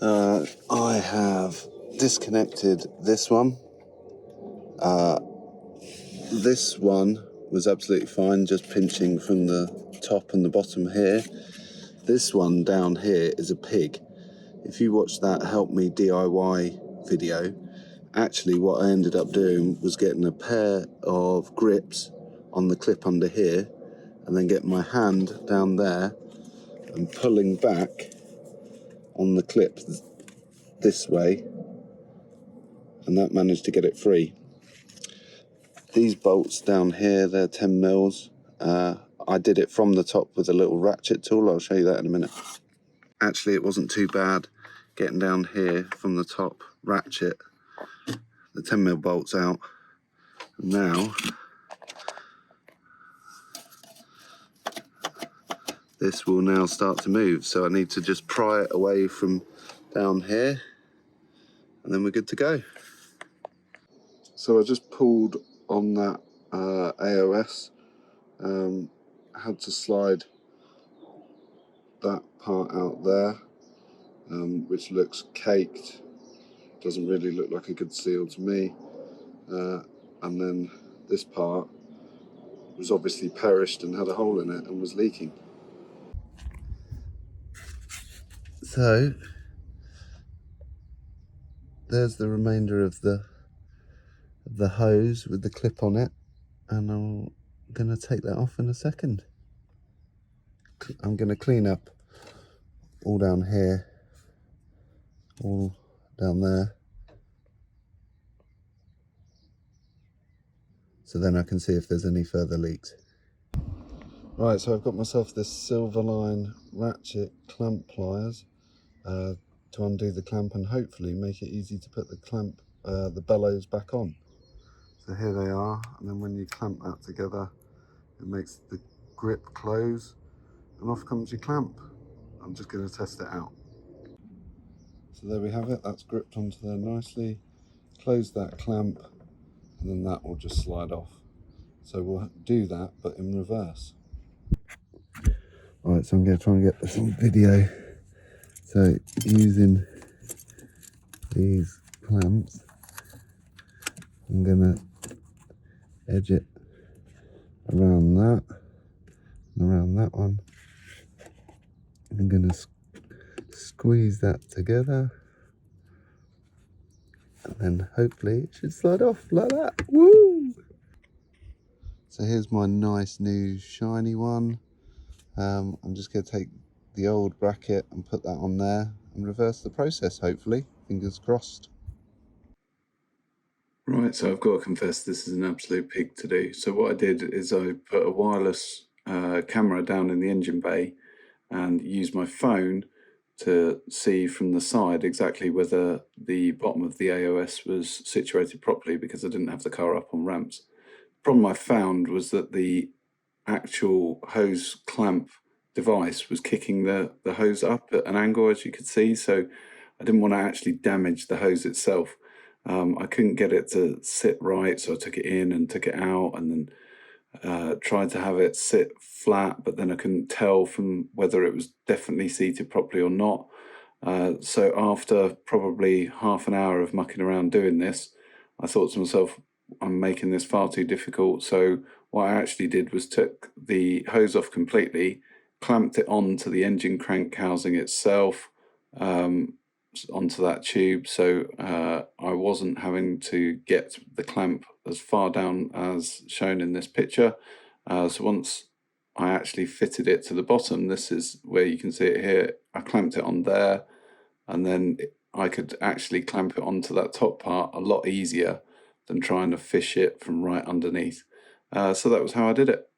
I have disconnected this one. This one was absolutely fine, just pinching from the top and the bottom here. This one down here is a pig. If you watch that Help Me DIY video, actually what I ended up doing was getting a pair of grips on the clip under here and then getting my hand down there and pulling back on the clip this way, and that managed to get it free. These bolts down here, they're 10 mils. I did it from the top with a little ratchet tool. I'll show you that in a minute. Actually, it wasn't too bad getting down here from the top, ratchet the 10 mil bolts out. Now, this will now start to move. So I need to just pry it away from down here and then we're good to go. So I just pulled on that AOS, had to slide that part out there, which looks caked, doesn't really look like a good seal to me, and then this part was obviously perished and had a hole in it and was leaking. So there's the remainder of the hose with the clip on it, and I'm going to take that off in a second. I'm going to clean up all down here, all down there, so then I can see if there's any further leaks. Right, so I've got myself this Silverline ratchet clamp pliers to undo the clamp and hopefully make it easy to put the clamp, the bellows back on. So here they are, and then when you clamp that together, it makes the grip close, and off comes your clamp. I'm just going to test it out. So there we have it, that's gripped onto there nicely. Close that clamp, and then that will just slide off. So we'll do that, but in reverse. Right, so I'm going to try and get this on video. So using these clamps, I'm going to edge it around that and around that one. I'm going to squeeze that together, and then hopefully it should slide off like that. Woo! So here's my nice new shiny one. I'm just going to take the old bracket and put that on there and reverse the process, hopefully. Fingers crossed. Right, so I've got to confess this is an absolute pig to do. So what I did is I put a wireless camera down in the engine bay and used my phone to see from the side exactly whether the bottom of the AOS was situated properly, because I didn't have the car up on ramps. The problem I found was that the actual hose clamp device was kicking the hose up at an angle, as you could see, so I didn't want to actually damage the hose itself. I couldn't get it to sit right, so I took it in and took it out, and then tried to have it sit flat, but then I couldn't tell from whether it was definitely seated properly or not. So after probably half an hour of mucking around doing this, I thought to myself, I'm making this far too difficult. So what I actually did was took the hose off completely, clamped it onto the engine crank housing itself, onto that tube, so I wasn't having to get the clamp as far down as shown in this picture. So once I actually fitted it to the bottom, this is where you can see it here, I clamped it on there, and then I could actually clamp it onto that top part a lot easier than trying to fish it from right underneath. So that was how I did it.